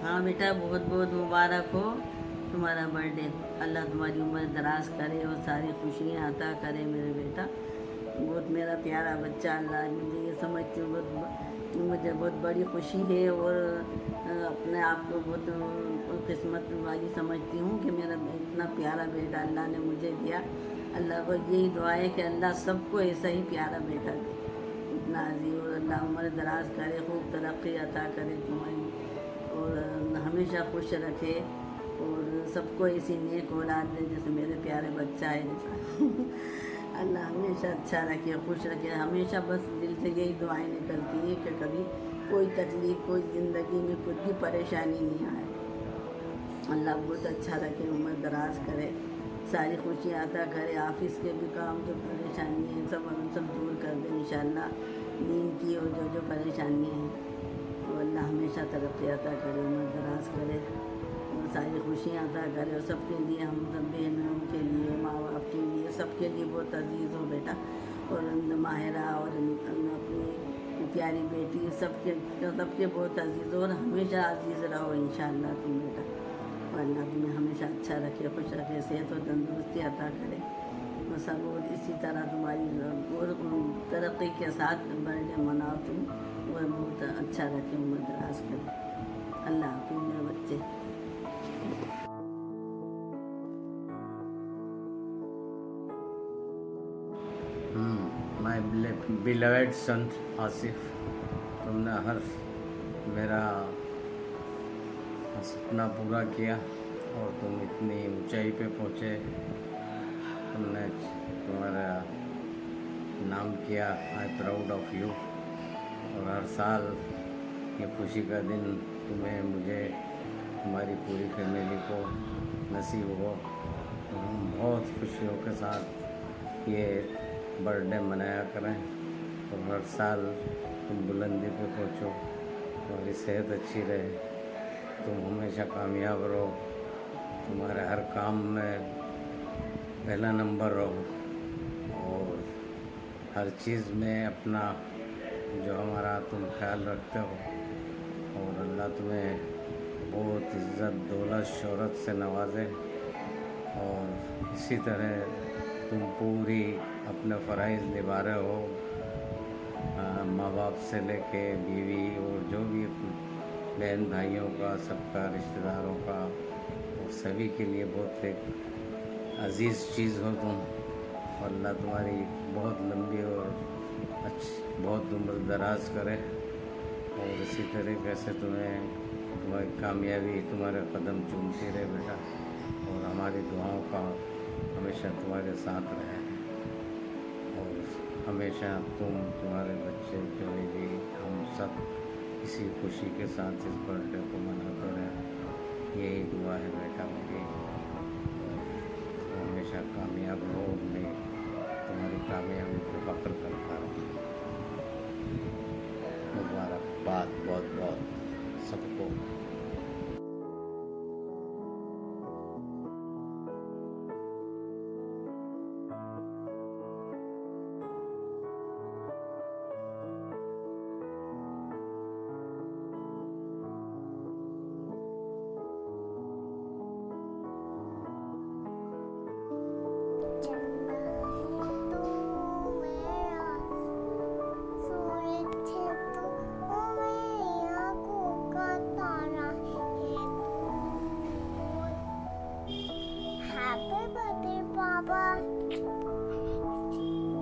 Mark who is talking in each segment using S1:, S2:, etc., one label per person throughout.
S1: हाँ बेटा, बहुत बहुत मुबारक हो तुम्हारा बर्थडे। अल्लाह तुम्हारी उम्र दराज करे और सारी खुशियाँ अता करे मेरे बेटा। बहुत मेरा प्यारा बच्चा। अल्लाह, मुझे ये समझती हूँ मुझे बहुत बड़ी खुशी है और अपने आप को बहुत किस्मत वाली समझती हूँ कि मेरा इतना प्यारा बेटा अल्लाह ने मुझे दिया। अल्लाह को यही दुआ है कि अल्लाह सबको ऐसा ही प्यारा बेटा दे, इतना अजीब, और अल्लाह उम्र दराज करे, खूब तरक्की अता करे तुम्हारी, और हमेशा खुश रखे और सबको ऐसी नेक औलाद दे जैसे मेरे प्यारे बच्चा है। अल्लाह हमेशा अच्छा रखे, खुश रखे हमेशा। बस दिल से यही दुआएं निकलती हैं कि कभी कोई तकलीफ़, कोई ज़िंदगी में कुछ भी परेशानी नहीं आए। अल्लाह बहुत अच्छा रखे, उम्र दराज करे, सारी खुशियाँ अता करे, ऑफिस के भी काम जो परेशानी है सब दूर कर दे इंशाअल्लाह। नींद की और जो परेशानी है वो अल्लाह हमेशा तरक्की अता करे, उम्र दराज करे और सारी खुशियाँ अता करे। और सबके लिए, हम सब बहनों के लिए, माँ बाप के लिए, सबके लिए बहुत अजीज़ हो बेटा। और माहिरा और अपनी प्यारी बेटी, सबके बहुत अजीज़ हो और हमेशा अजीज़ रहो इंशाअल्लाह तुम बेटा। और अल्लाह तुम्हें हमेशा अच्छा रखे, खुश रखे, सेहत और तंदुरुस्ती अता करे और सब, और इसी तरह तुम्हारी और तरक्की के साथ बर्थडे मनाओ तुम, और बहुत अच्छा रखे, उम्र दराज करे। अल्लाह हाफिज़ मेरे बच्चे।
S2: माय बिलवेड सन आसिफ, तुमने हर मेरा सपना पूरा किया और तुम इतनी ऊंचाई पे पहुँचे। तुमने तुम्हारा नाम किया, आई प्राउड ऑफ यू। और हर साल ये खुशी का दिन तुम्हें, मुझे, हमारी पूरी फैमिली को नसीब हो। तो हम बहुत खुशियों के साथ ये बर्थडे मनाया करें और हर साल तुम बुलंदी पे पहुँचो, तुम्हारी सेहत अच्छी रहे, तुम हमेशा कामयाब रहो, तुम्हारे हर काम में पहला नंबर रहो और हर चीज़ में अपना जो हमारा तुम ख्याल रखते हो। और अल्लाह तुम्हें बहुत इज़्ज़त, दौलत, शोहरत से नवाजे और इसी तरह तुम पूरी अपने फ़राइज़ निभा रहे हो, माँ बाप से लेके बीवी और जो भी बहन भाइयों का, सबका, रिश्तेदारों का, और सभी के लिए बहुत एक अज़ीज़ चीज़ हो तुम। और अल्लाह तुम्हारी बहुत लंबी और अच्छी, बहुत उम्र दराज करे और इसी तरीके से तुम्हारी कामयाबी तुम्हारे कदम चूमती रहे बेटा, और हमारी दुआओं का हमेशा तुम्हारे साथ रहे और हमेशा तुम, तुम्हारे बच्चे, जो भी, हम सब इसी खुशी के साथ इस बर्थडे को मनाते रहे। यही दुआ है बेटा मेरी। तो हमेशा कामयाब रहो, मैं तुम्हारी कामयाबी पे फख्र करता रहूँ। मुबारकबाद बहुत बहुत सबको।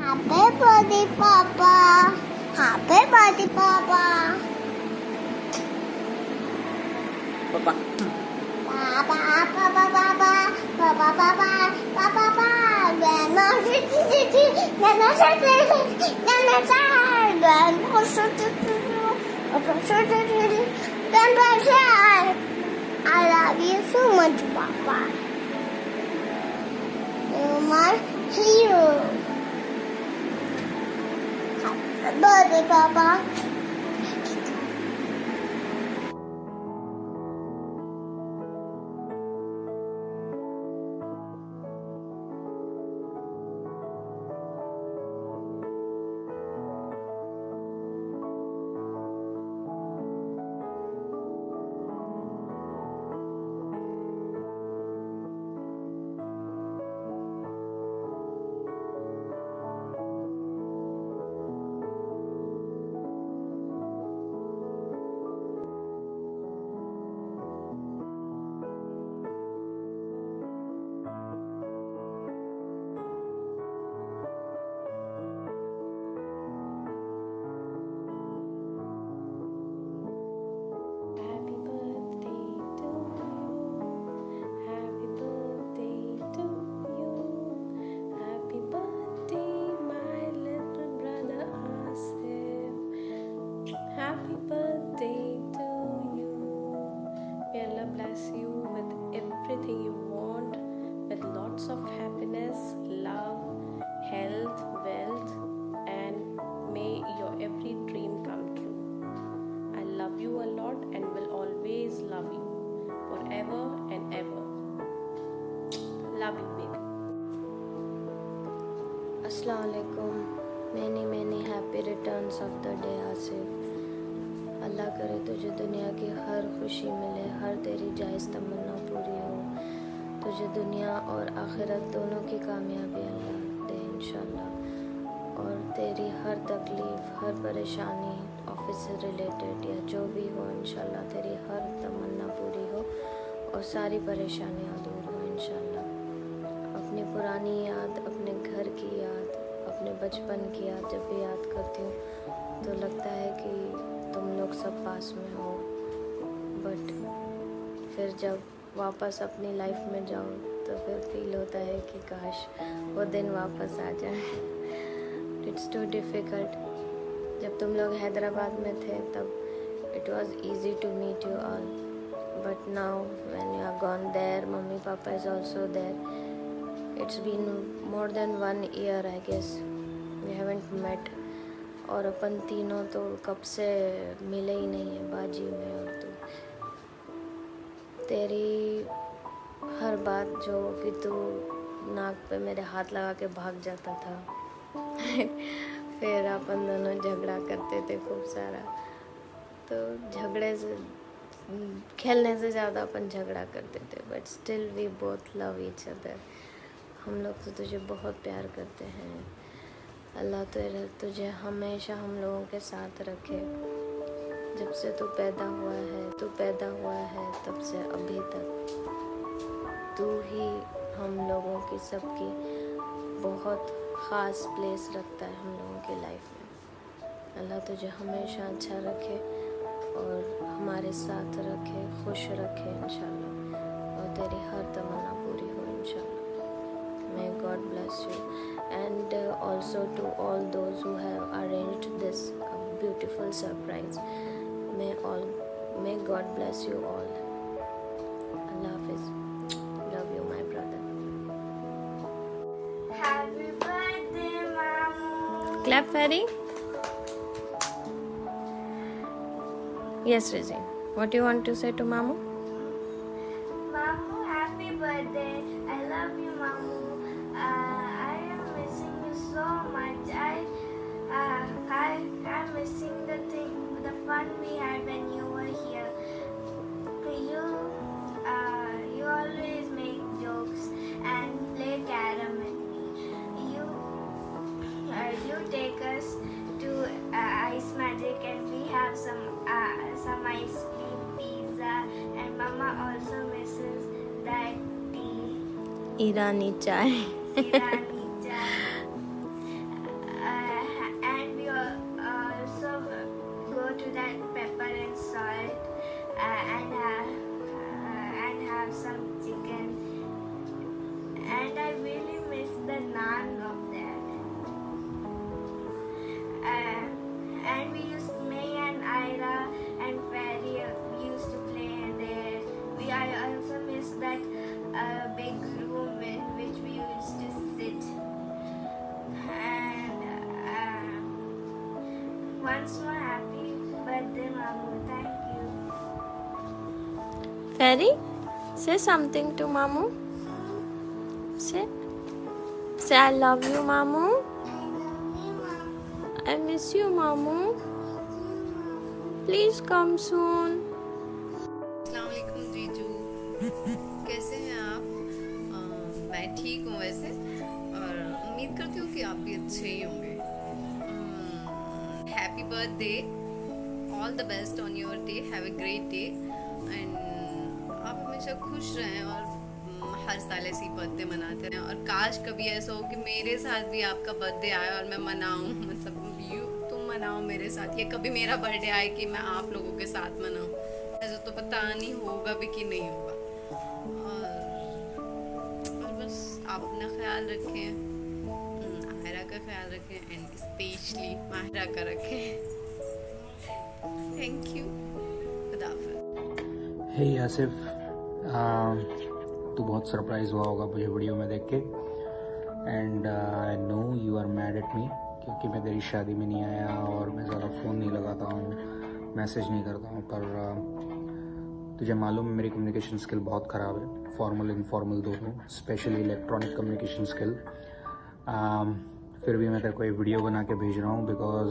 S3: Happy birthday, Papa. Happy birthday, Papa.
S1: पापा
S3: Papa, Papa, Papa, Papa, Papa, Papa, Papa. Gana siti, gana siti, gana siti, gana siti, gana siti. I love you so much, Papa. You're my hero. Happy birthday, Papa.
S4: अस्सलाम वालेकुम। Many happy returns of the day Asif. Allah करे तुझे दुनिया की हर खुशी मिले, हर तेरी जायज़ तमन्ना पूरी हो, तुझे दुनिया और आखिरत दोनों की कामयाबी अल्लाह दे इंशाल्लाह। और तेरी हर तकलीफ़, हर परेशानी ऑफिस से रिलेटेड या जो भी हो इंशाल्लाह तेरी हर तमन्ना पूरी हो और सारी परेशानियाँ दूर हो इंशाल्लाह। अपनी पुरानी याद, अपने घर की याद, अपने बचपन की याद जब भी याद करती हूँ तो लगता है कि तुम लोग सब पास में हो, बट फिर जब वापस अपनी लाइफ में जाओ तो फिर फील होता है कि काश वो दिन वापस आ जाए। It's too difficult. जब तुम लोग हैदराबाद में थे तब it was easy to meet you all, but now when you are gone there, mummy papa is also there. It's been more than 1 year I guess we haven't met, और अपन तीनों तो कब से मिले ही नहीं है, बाजी में और तू। तेरी हर बात जो कि तू नाक पे मेरे हाथ लगा के भाग जाता था फिर अपन दोनों झगड़ा करते थे खूब सारा, तो झगड़े से खेलने से ज़्यादा अपन झगड़ा करते थे, but still we both love each other. हम लोग तो तुझे बहुत प्यार करते हैं। अल्लाह तुझे हमेशा हम लोगों के साथ रखे। जब से तू पैदा हुआ है तब से अभी तक तू ही हम लोगों की सबकी बहुत ख़ास प्लेस रखता है हम लोगों की लाइफ में। अल्लाह तुझे हमेशा अच्छा रखे और हमारे साथ रखे, खुश रखे इंशाल्लाह, और तेरी हर तमन्ना पूरी हो इंशाल्लाह। May God bless you, and also to all those who have arranged this beautiful surprise. May God bless you all. Allah Hafiz. Love you, my brother.
S3: Happy birthday, Mamu.
S4: Clap, Fairy. Yes, Rizzy. What do you want to say to Mamu?
S3: Mamu, happy birthday. I love you, Mamu. I am missing you so much. I'm missing the fun we had when you were here. You always make jokes and play carom with me. You take us to Ice Magic and we have some ice cream, pizza, and Mama also misses that tea.
S4: Irani chai.
S3: Irani chai. And we also go to that pepper and salt and have some chicken. And I really miss the naan of there. And me and Ira and Fairy used to play there. I also miss that big room in which we used to sit. And once more, happy birthday, Mamu. Thank you.
S4: Fairy, say something to Mamu. Say I love you, Mamu. I miss you, Mamu. Please come soon.
S5: अस्सलामुअलैकुम जीजू, कैसे हैं आप? मैं ठीक हूँ वैसे, और उम्मीद करती हूँ कि आप भी अच्छे ही होंगे। Happy birthday, all the best on your day, have a great day, and आप हमेशा खुश रहें और हर साल ऐसी बर्थडे मनाते रहें। और काश कभी ऐसा हो कि मेरे साथ भी आपका बर्थडे आए और मैं मनाऊँ, मतलब तुम मनाओ मेरे साथ, या कभी मेरा बर्थडे आए कि मैं आप लोगों के साथ मनाऊँ। ऐसा तो पता नहीं होगा भी कि नहीं होगा। और बस आप अपना ख्याल रखें, आयरा का ख्याल रखें, एंड स्पेशली माहिरा का रखें। Thank you. खुदा हाफिज़।
S6: हे आसिफ, तू बहुत सरप्राइज हुआ होगा मुझे वीडियो में देख के, and I know you are mad at me, क्योंकि मैं तेरी शादी में नहीं आया और मैं ज़्यादा फ़ोन नहीं लगाता हूँ, मैसेज नहीं करता हूँ। पर तुझे मालूम है मेरी कम्युनिकेशन स्किल बहुत ख़राब है, फॉर्मल इनफॉर्मल दोनों, स्पेशली इलेक्ट्रॉनिक कम्युनिकेशन स्किल। फिर भी मैं तेरे को एक वीडियो बना के भेज रहा हूँ because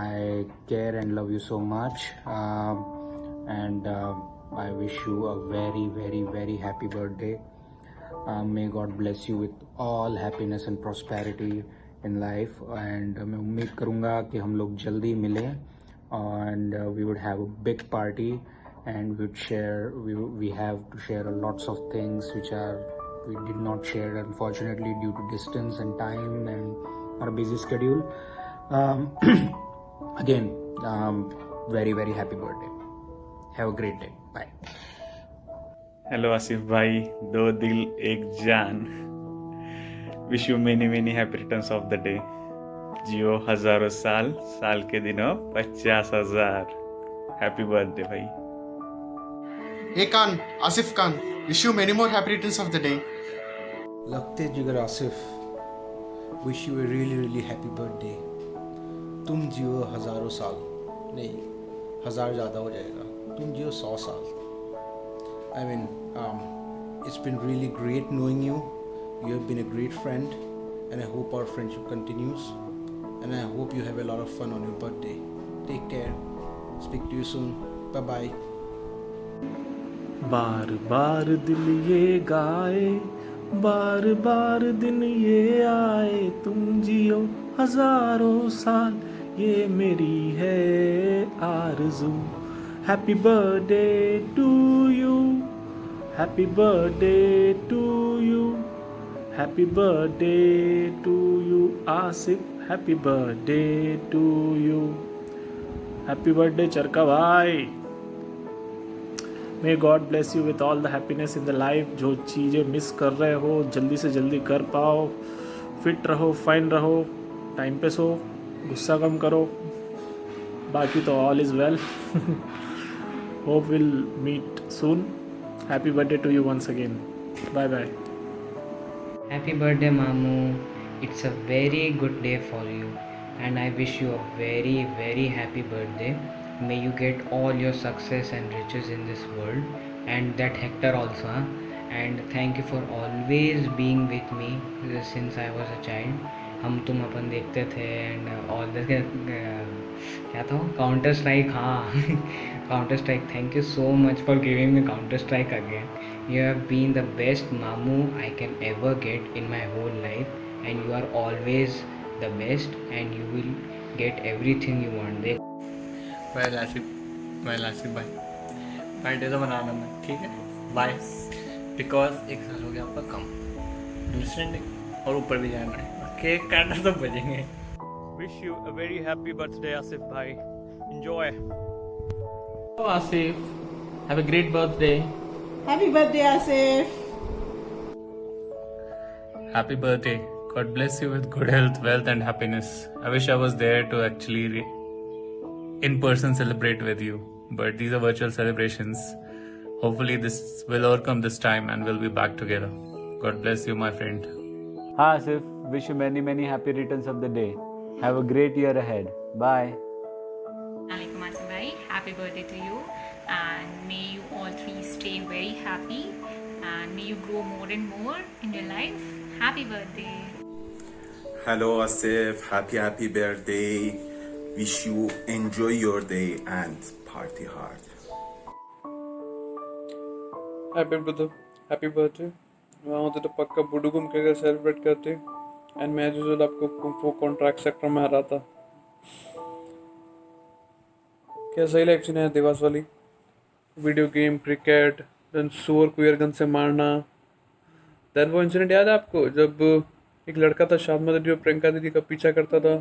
S6: I care and love you so much and I wish you a very very very happy birthday. May God bless you with all happiness and prosperity in life. And मैं उम्मीद करूँगा कि हम लोग जल्दी मिलें and we would have a big party and we have to share lots of things which we did not share unfortunately due to distance and time and our busy schedule. Again, very very happy birthday. Have a great day. Bye.
S7: Hello Asif भाई, 2 दिल 1 जान. Wish you many many happy returns of the day. जियो हजारों साल, साल के दिनों 50,000. Happy birthday भाई.
S8: Hey Khan, Asif Khan, wish you many more happy returns of the day.
S9: लगते जिगर Asif, wish U a really really happy birthday. तुम जियो हज़ारों साल, नहीं 1000 ज़्यादा हो जाएगा, तुम जियो 100 साल. I mean, it's been really great knowing you. You have been a great friend, and I hope our friendship continues. And I hope you have a lot of fun on your birthday. Take care. Speak to you soon. Bye bye.
S10: बार बार दिल ये गाए, बार बार दिन ये आए, तुम जियो हजारों साल, ये मेरी है आरज़ू. Happy birthday to you, happy birthday to you, happy birthday to you Asif, happy birthday to you. Happy birthday चरका भाई. May god bless you with all the happiness in the life. जो चीज़ें मिस कर रहे हो जल्दी से जल्दी कर पाओ. फिट रहो, फाइन रहो, टाइम पे सो, गुस्सा कम करो. बाकी तो all is well. Hope will meet soon. Happy birthday to you once again. Bye bye.
S11: Happy birthday Mamu. It's a very good day for you and I wish you a very very happy birthday. May you get all your success and riches in this world and that Hector also. And thank you for always being with me since I was a child. हम तुम अपन देखते थे and all the क्या था counter strike. हाँ counter strike. Thank you so much for giving me counter strike again. You have been the best Mamu I can ever get in my whole life and you are always the best and you will get everything you want.
S12: well Asif भाई, birthday तो मनाना मैं, ठीक है. Bye. Because 1 साल हो गया आपका कम, अंडरस्टैंडिंग, और ऊपर भी जाना है. केक काटना तो बजेंगे.
S10: Wish you a very happy birthday Asif भाई. Enjoy.
S12: Asif, have a great birthday.
S13: Happy birthday, Asif.
S7: Happy birthday. God bless you with good health, wealth and happiness. I wish I was there to actually in person celebrate with you. But these are virtual celebrations. Hopefully this will overcome this time and we'll be back together. God bless you, my friend.
S14: Hi Asif. Wish you many many happy returns of the day. Have a great year ahead. Bye.
S15: Alaikum Asif bhai. Happy birthday to you. And may you all 3 stay very happy and may you grow more and more in your life. Happy birthday.
S16: Hello Asif, happy birthday. Wish you enjoy your day and party hard.
S17: Happy brother, happy birthday. वहाँ होते तो पक्का बुडू घूम के celebrate करते. And मैं जो आपको कुंफू कॉन्ट्रैक्ट सेक्टर में आ रहा था. क्या सही लाइफ सीन है देवास वाली. वीडियो गेम, क्रिकेट, देन सुअर को एयर गन से मारना. देन वो इंसिडेंट याद है आपको जब एक लड़का था शाद मदर जो प्रियंका दीदी का पीछा करता था.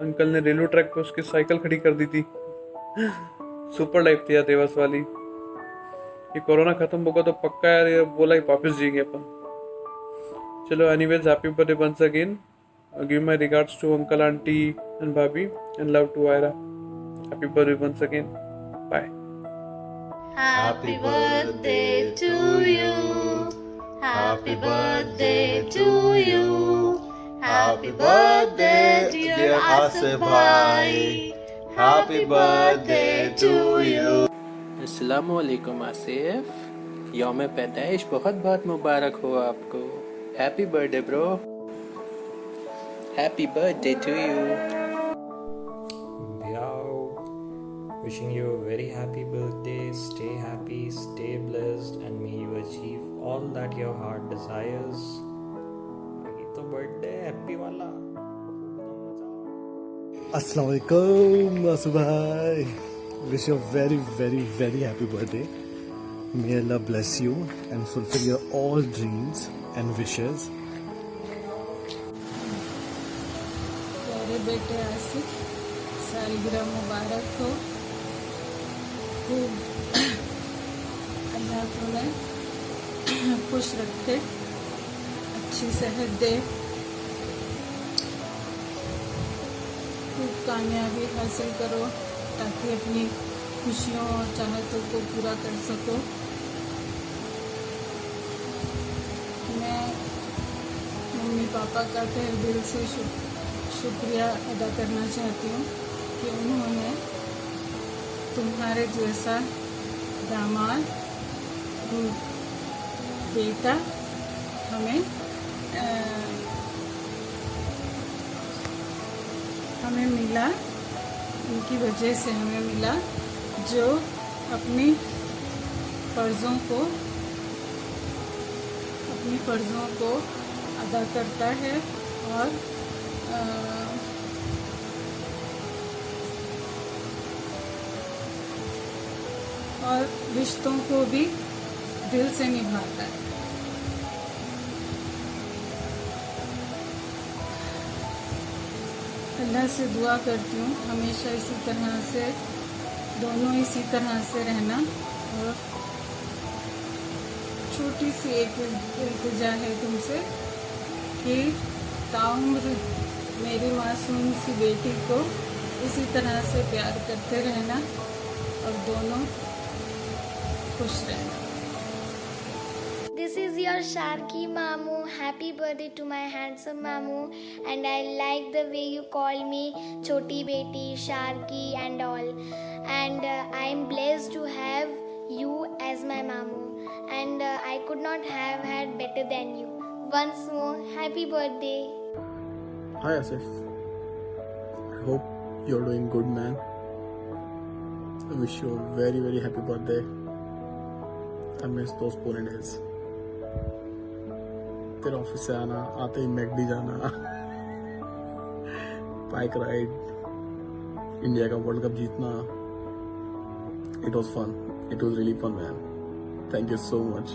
S17: अंकल ने रेलवे ट्रैक पे उसकी साइकिल खड़ी कर दी थी. सुपर लाइफ थी यार देवास वाली. ये कोरोना खत्म होगा तो पक्का यार ये वो लाइफ वापस जिएंगे अपन. चलो anyways happy birthday once again. Give my regards to uncle, aunty and भाभी and love to Aira. Happy birthday once again. Bye.
S18: Happy birthday to you. Happy birthday to you. Happy birthday dear Asif bhai. Happy birthday to you.
S19: अस्सलामु अलैकुम आसिफ. यौम पैदाइश बहुत बहुत मुबारक हो आपको. Happy birthday bro. Happy birthday to you.
S20: Wishing you a very happy birthday. Stay happy, stay blessed, and may you achieve all that your heart desires. ये तो बर्थडे हैप्पी वाला.
S21: Assalamu alaikum, Asu bhai. Wish you a very, very, very happy birthday. May Allah bless you and fulfill your all dreams and wishes.
S13: प्यारे बेटे आसिफ, सालगिरह मुबारक हो. खूब अल्लाह तुम्हें खुश रखे, अच्छी सेहत दे, खूब कामयाबी हासिल करो ताकि अपनी खुशियों और चाहतों को पूरा कर सको. मैं मम्मी पापा का तहे दिल से शुक्रिया अदा करना चाहती हूँ कि उन्होंने तुम्हारे जैसा दामाद बेटा हमें मिला. उनकी वजह से हमें मिला जो अपनी फ़र्ज़ों को अदा करता है और रिश्तों को भी दिल से निभाता है. अल्लाह से दुआ करती हूँ हमेशा इसी तरह से, दोनों इसी तरह से रहना. और छोटी सी एक इल्तिजा है तुमसे कि ताउम्र मेरी मासूम सी बेटी को इसी तरह से प्यार करते रहना और दोनों खुश रहना.
S3: This is your Sharky Mamu. Happy birthday to my handsome Mamu, and I like the way you call me Choti Beti, Sharky and all. And I am blessed to have you as my Mamu, and I could not have had better than you. Once more, happy birthday.
S21: Hi Asif. I hope you're doing good, man. I wish you a very, very happy birthday. I miss those pony days. तेरे office से आना, आते ही McD जाना, bike ride, India का world cup जीतना. It was fun. It was really fun, man. Thank you so much.